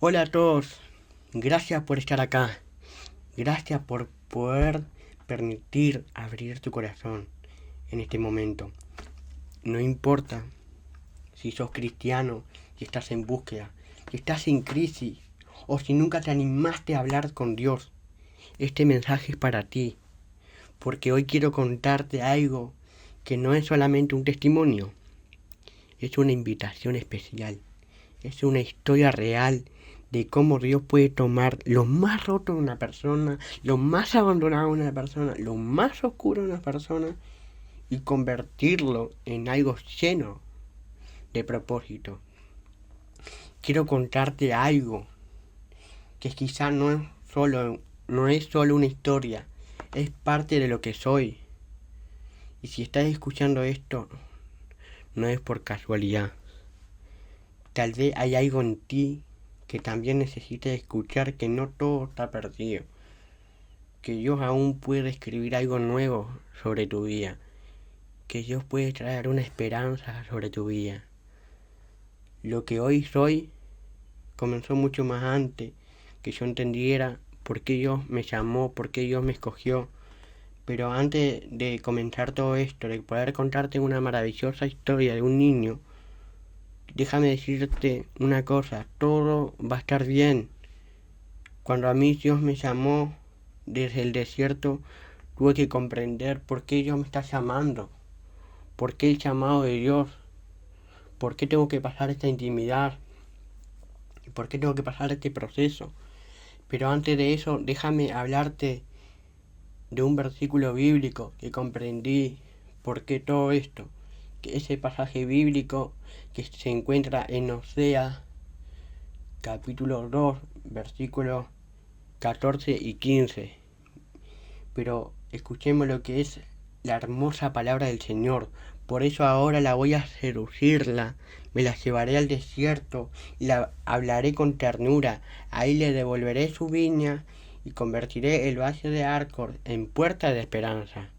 Hola a todos, gracias por estar acá, gracias por poder permitir abrir tu corazón en este momento. No importa si sos cristiano, si estás en búsqueda, si estás en crisis o si nunca te animaste a hablar con Dios. Este mensaje es para ti, porque hoy quiero contarte algo que no es solamente un testimonio, es una invitación especial. Es una historia real de cómo Dios puede tomar lo más roto de una persona, lo más abandonado de una persona, lo más oscuro de una persona y convertirlo en algo lleno de propósito. Quiero contarte algo que quizá no es solo una historia, es parte de lo que soy. Y si estás escuchando esto, no es por casualidad. Tal vez hay algo en ti que también necesites escuchar, que no todo está perdido, que Dios aún puede escribir algo nuevo sobre tu vida, que Dios puede traer una esperanza sobre tu vida. Lo que hoy soy comenzó mucho más antes que yo entendiera por qué Dios me llamó, por qué Dios me escogió. Pero antes de comenzar todo esto, de poder contarte una maravillosa historia de un niño, déjame decirte una cosa, todo va a estar bien. Cuando a mí Dios me llamó desde el desierto, tuve que comprender por qué Dios me está llamando, por qué el llamado de Dios, por qué tengo que pasar esta intimidad, por qué tengo que pasar este proceso. Pero antes de eso, déjame hablarte de un versículo bíblico que comprendí por qué todo esto, que ese pasaje bíblico que se encuentra en Oseas capítulo 2, versículos 14 y 15. Pero escuchemos lo que es la hermosa palabra del Señor. Por eso ahora la voy a seducirla, me la llevaré al desierto y la hablaré con ternura. Ahí le devolveré su viña y convertiré el valle de Arcor en puerta de esperanza.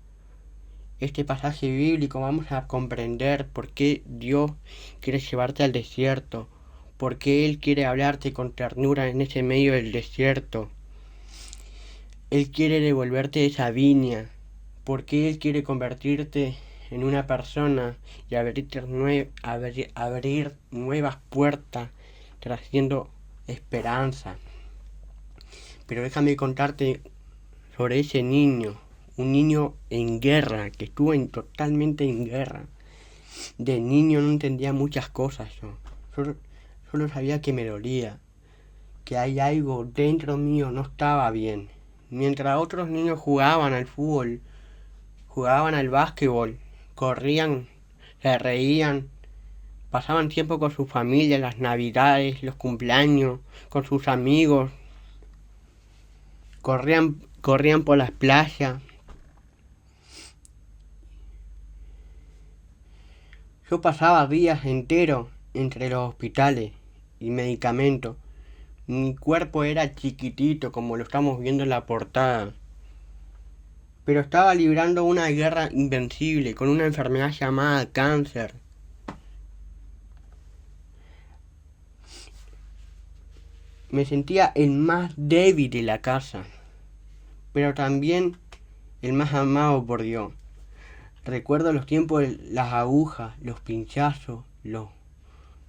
Este pasaje bíblico vamos a comprender por qué Dios quiere llevarte al desierto, por qué Él quiere hablarte con ternura en ese medio del desierto. Él quiere devolverte esa viña, porque Él quiere convertirte en una persona y abrir nuevas puertas, trayendo esperanza. Pero déjame contarte sobre ese niño, un niño en guerra, que estuvo totalmente en guerra. De niño no entendía muchas cosas yo. Solo sabía que me dolía, que hay algo dentro mío no estaba bien. Mientras otros niños jugaban al fútbol, jugaban al básquetbol, corrían, se reían, pasaban tiempo con su familia, las navidades, los cumpleaños, con sus amigos, corrían por las playas. Yo pasaba días enteros entre los hospitales y medicamentos. Mi cuerpo era chiquitito, como lo estamos viendo en la portada, pero estaba librando una guerra invencible con una enfermedad llamada cáncer. Me sentía el más débil de la casa, pero también el más amado por Dios. Recuerdo los tiempos de las agujas, los pinchazos, los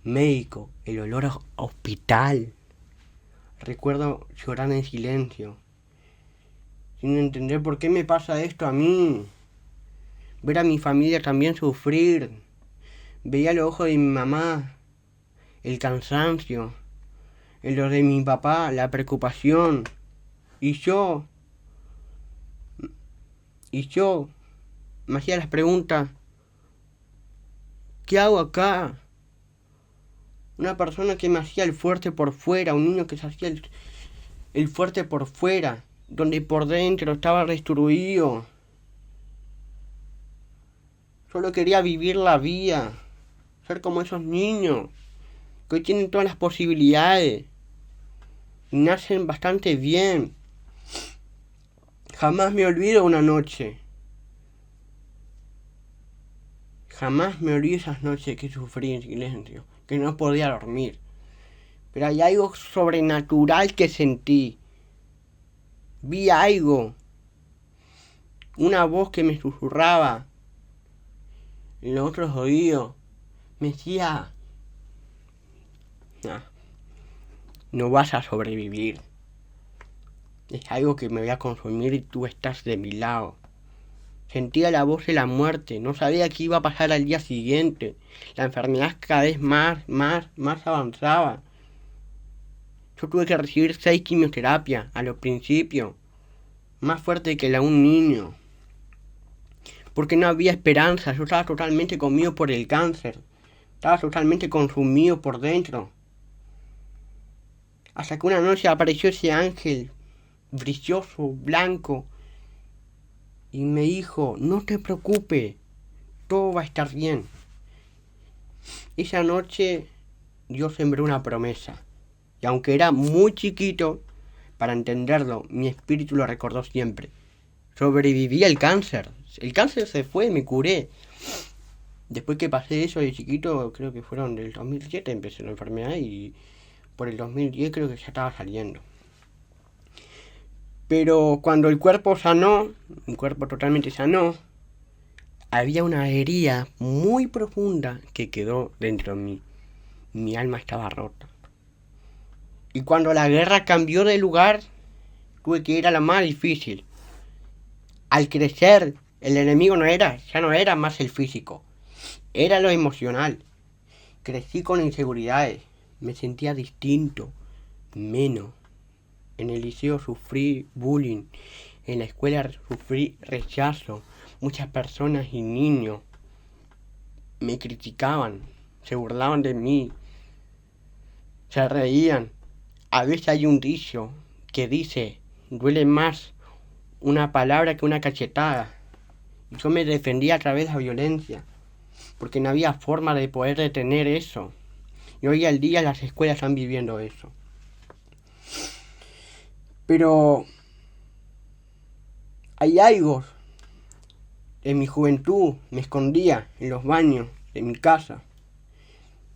médicos, el olor a hospital. Recuerdo llorar en silencio, sin entender por qué me pasa esto a mí. Ver a mi familia también sufrir. Veía los ojos de mi mamá, el cansancio, en los de mi papá, la preocupación. Y yo me hacía las preguntas, ¿qué hago acá? Una persona que me hacía el fuerte por fuera, un niño que se hacía el fuerte por fuera, donde por dentro estaba destruido. Solo quería vivir la vida, ser como esos niños, que hoy tienen todas las posibilidades y nacen bastante bien. Jamás me olvido una noche. Jamás me olvido esas noches que sufrí en silencio, que no podía dormir. Pero hay algo sobrenatural que sentí. Vi algo. Una voz que me susurraba en los otros oídos. Me decía: no vas a sobrevivir. Es algo que me voy a consumir y tú estás de mi lado. Sentía la voz de la muerte. No sabía qué iba a pasar al día siguiente. La enfermedad cada vez más avanzaba. Yo tuve que recibir 6 quimioterapias a los principios. Más fuerte que la de un niño. Porque no había esperanza. Yo estaba totalmente comido por el cáncer. Estaba totalmente consumido por dentro. Hasta que una noche apareció ese ángel brilloso, blanco, y me dijo: no te preocupes, todo va a estar bien. Esa noche Dios sembró una promesa. Y aunque era muy chiquito para entenderlo, mi espíritu lo recordó siempre. Sobreviví al cáncer. El cáncer se fue, me curé. Después que pasé eso de chiquito, creo que fueron del 2007 empecé la enfermedad y por el 2010 creo que ya estaba saliendo. Pero cuando el cuerpo sanó, mi cuerpo totalmente sanó, había una herida muy profunda que quedó dentro de mí. Mi alma estaba rota. Y cuando la guerra cambió de lugar, tuve que ir a la más difícil. Al crecer, el enemigo ya no era más el físico, era lo emocional. Crecí con inseguridades, me sentía distinto, menos. En el liceo sufrí bullying, en la escuela sufrí rechazo. Muchas personas y niños me criticaban, se burlaban de mí, se reían. A veces hay un dicho que dice: duele más una palabra que una cachetada. Yo me defendía a través de la violencia, porque no había forma de poder detener eso. Y hoy al día las escuelas están viviendo eso. Pero hay algo. En mi juventud me escondía en los baños de mi casa.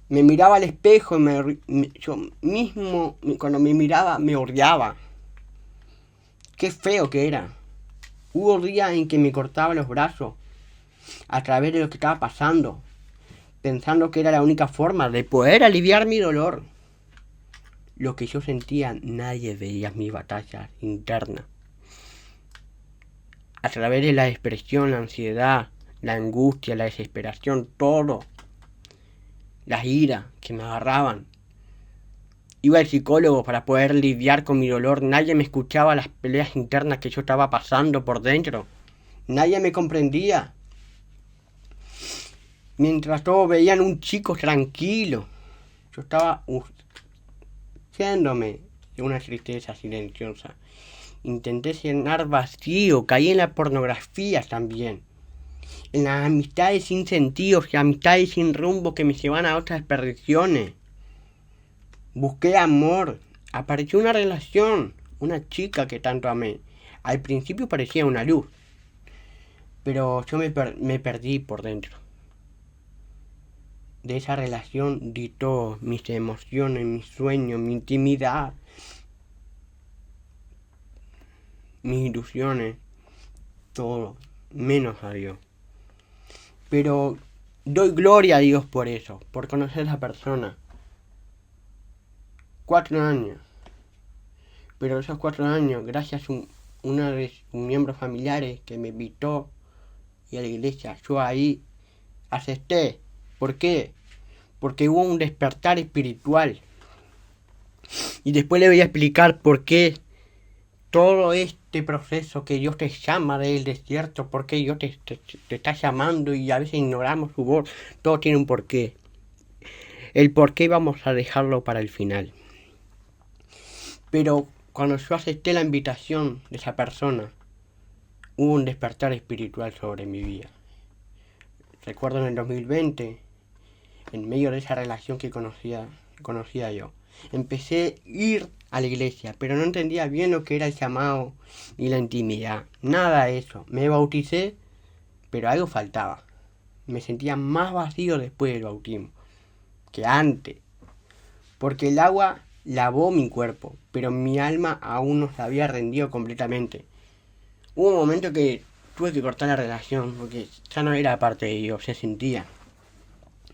Me miraba al espejo y yo mismo, cuando me miraba, me odiaba. Qué feo que era. Hubo días en que me cortaba los brazos a través de lo que estaba pasando, pensando que era la única forma de poder aliviar mi dolor. Lo que yo sentía, nadie veía mis batallas internas. A través de la expresión, la ansiedad, la angustia, la desesperación, todo. Las iras que me agarraban. Iba al psicólogo para poder lidiar con mi dolor. Nadie me escuchaba las peleas internas que yo estaba pasando por dentro. Nadie me comprendía. Mientras todos veían un chico tranquilo, yo estaba huyéndome de una tristeza silenciosa. Intenté llenar vacío, caí en la pornografía también. En las amistades sin sentido, amistades sin rumbo que me llevan a otras perdiciones. Busqué amor, apareció una relación, una chica que tanto amé. Al principio parecía una luz, pero yo me perdí por dentro. De esa relación di todo, mis emociones, mis sueños, mi intimidad, mis ilusiones, todo, menos a Dios. Pero doy gloria a Dios por eso, por conocer a esa persona. 4 años. Pero esos 4 años, gracias a uno de sus miembros familiares que me invitó y a la iglesia, yo ahí acepté. ¿Por qué? Porque hubo un despertar espiritual. Y después le voy a explicar por qué todo este proceso que Dios te llama del desierto, por qué Dios te está llamando y a veces ignoramos su voz. Todo tiene un porqué. El porqué vamos a dejarlo para el final. Pero cuando yo acepté la invitación de esa persona, hubo un despertar espiritual sobre mi vida. Recuerdo en el 2020, en medio de esa relación que conocía yo, empecé a ir a la iglesia, pero no entendía bien lo que era el llamado ni la intimidad, nada de eso. Me bauticé, pero algo faltaba. Me sentía más vacío después del bautismo que antes, porque el agua lavó mi cuerpo, pero mi alma aún no se había rendido completamente. Hubo un momento que tuve que cortar la relación porque ya no era parte de Dios, se sentía.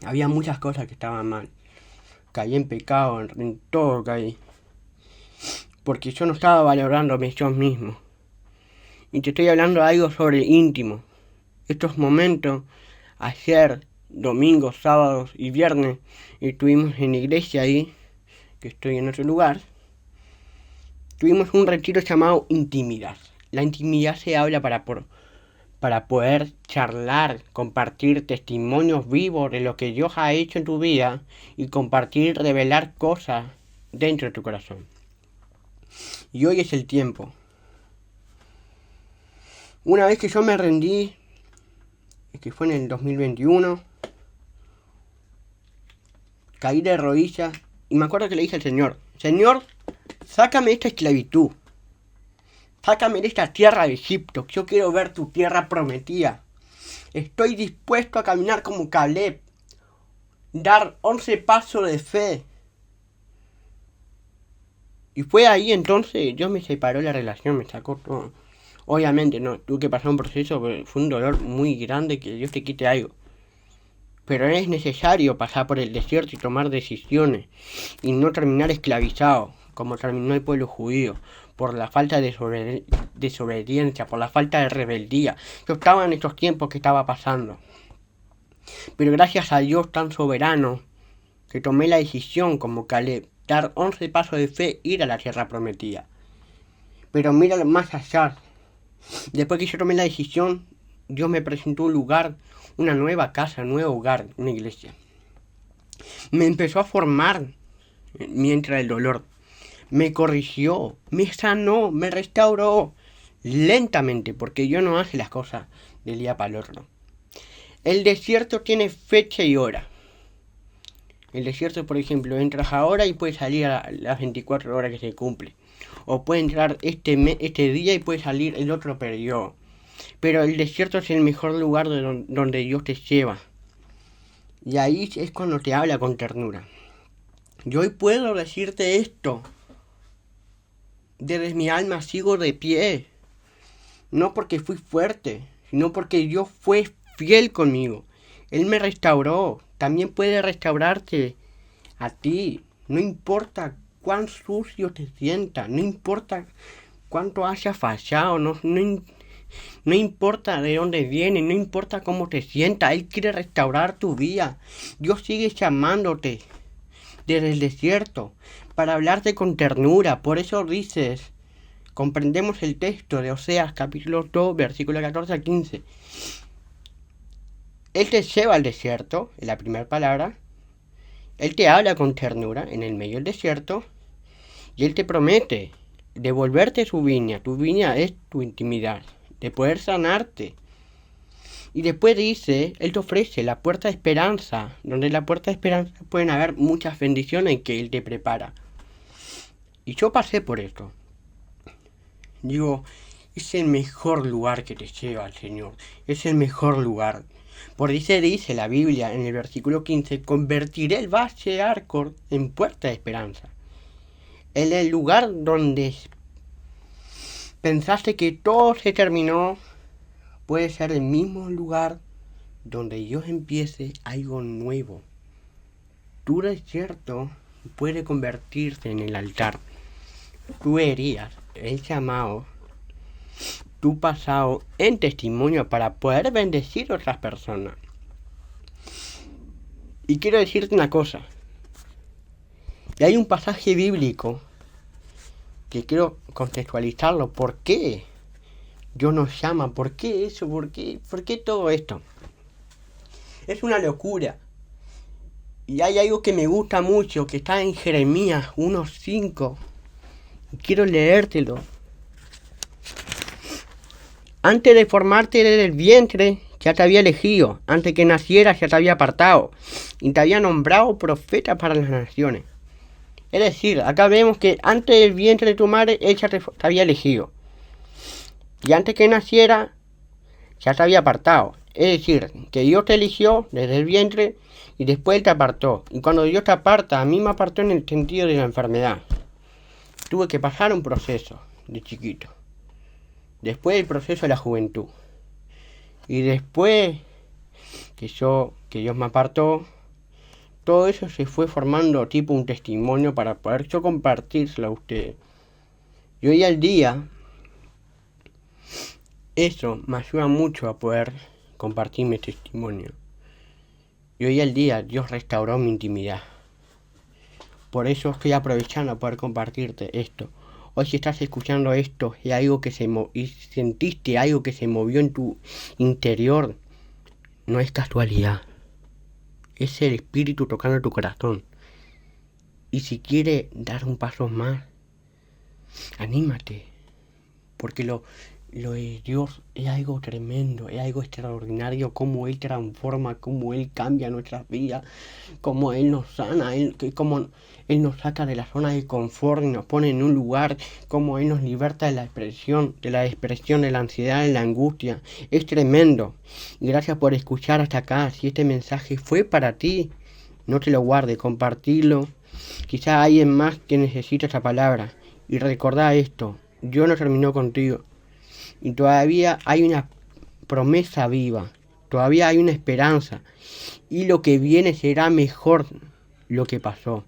Había muchas cosas que estaban mal. Caí en pecado, en todo caí. Porque yo no estaba valorándome yo mismo. Y te estoy hablando de algo sobre íntimo. Estos momentos, ayer, domingos, sábados y viernes, estuvimos en la iglesia ahí, que estoy en otro lugar. Tuvimos un retiro llamado intimidad. La intimidad se habla para poder charlar, compartir testimonios vivos de lo que Dios ha hecho en tu vida y compartir, revelar cosas dentro de tu corazón. Y hoy es el tiempo. Una vez que yo me rendí, que fue en el 2021, caí de rodillas y me acuerdo que le dije al Señor, Señor, sácame de esta esclavitud. Sácame de esta tierra de Egipto. Yo quiero ver tu tierra prometida. Estoy dispuesto a caminar como Caleb. Dar 11 pasos de fe. Y fue ahí entonces, Dios me separó la relación, me sacó todo. Obviamente no, tuve que pasar un proceso, fue un dolor muy grande que Dios te quite algo. Pero es necesario pasar por el desierto y tomar decisiones. Y no terminar esclavizado, como terminó el pueblo judío. Por la falta de desobediencia, por la falta de rebeldía. Yo estaba en estos tiempos que estaba pasando. Pero gracias a Dios tan soberano, que tomé la decisión como Caleb, dar 11 pasos de fe, ir a la tierra prometida. Pero mira más allá. Después que yo tomé la decisión, Dios me presentó un lugar, una nueva casa, un nuevo hogar, una iglesia. Me empezó a formar mientras el dolor. Me corrigió, me sanó, me restauró lentamente, porque Dios no hace las cosas del día para el otro. El desierto tiene fecha y hora. El desierto, por ejemplo, entras ahora y puedes salir a las 24 horas que se cumple. O puede entrar este día y puede salir el otro periodo. Pero el desierto es el mejor lugar donde Dios te lleva. Y ahí es cuando te habla con ternura. Yo hoy puedo decirte esto. Desde mi alma sigo de pie. No porque fui fuerte, sino porque Dios fue fiel conmigo. Él me restauró. También puede restaurarte a ti. No importa cuán sucio te sientas. No importa cuánto hayas fallado. No importa de dónde viene. No importa cómo te sientas. Él quiere restaurar tu vida. Dios sigue llamándote desde el desierto para hablarte con ternura. Por eso dices, comprendemos el texto de Oseas capítulo 2, versículo 14 al 15. Él te lleva al desierto, en la primera palabra. Él te habla con ternura en el medio del desierto. Y Él te promete devolverte su viña. Tu viña es tu intimidad, de poder sanarte. Y después dice, Él te ofrece la puerta de esperanza, donde en la puerta de esperanza pueden haber muchas bendiciones que Él te prepara. Y yo pasé por esto. Digo, es el mejor lugar que te lleva el Señor. Es el mejor lugar. Por dice la Biblia en el versículo 15, convertiré el valle de Arcor en puerta de esperanza. En el lugar donde pensaste que todo se terminó, puede ser el mismo lugar donde Dios empiece algo nuevo. Tu desierto puede convertirse en el altar. Tú herías el llamado, tu pasado en testimonio para poder bendecir a otras personas. Y quiero decirte una cosa. Y hay un pasaje bíblico que quiero contextualizarlo. ¿Por qué Dios nos llama? ¿Por qué eso? ¿Por qué todo esto? Es una locura. Y hay algo que me gusta mucho, que está en Jeremías 1:5. Quiero leértelo. Antes de formarte desde el vientre, ya te había elegido. Antes que nacieras, ya te había apartado. Y te había nombrado profeta para las naciones. Es decir, acá vemos que antes del vientre de tu madre, ella te había elegido. Y antes que naciera, ya te había apartado. Es decir, que Dios te eligió desde el vientre Y después Él te apartó. Y cuando Dios te aparta, a mí me apartó en el sentido de la enfermedad. Tuve que pasar un proceso de chiquito. Después el proceso de la juventud. Y después que Dios me apartó, todo eso se fue formando tipo un testimonio para poder yo compartírselo a ustedes. Y hoy al día, eso me ayuda mucho a poder compartir mi testimonio. Y hoy al día Dios restauró mi intimidad. Por eso estoy aprovechando a poder compartirte esto. Hoy si estás escuchando esto y sentiste algo que se movió en tu interior, no es casualidad. Es el Espíritu tocando tu corazón. Y si quieres dar un paso más, anímate. Porque lo de Dios es algo tremendo, es algo extraordinario, cómo Él transforma, cómo Él cambia nuestras vidas, cómo Él nos sana, cómo Él nos saca de la zona de confort y nos pone en un lugar, cómo Él nos liberta de la depresión, de la ansiedad, de la angustia. Es tremendo. Gracias por escuchar hasta acá. Si este mensaje fue para ti, no te lo guardes, compartilo. Quizá alguien más que necesita esta palabra. Y recordá esto, Dios no terminó contigo. Y todavía hay una promesa viva, todavía hay una esperanza. Y lo que viene será mejor lo que pasó.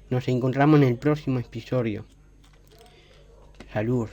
Nos encontramos en el próximo episodio. Salud.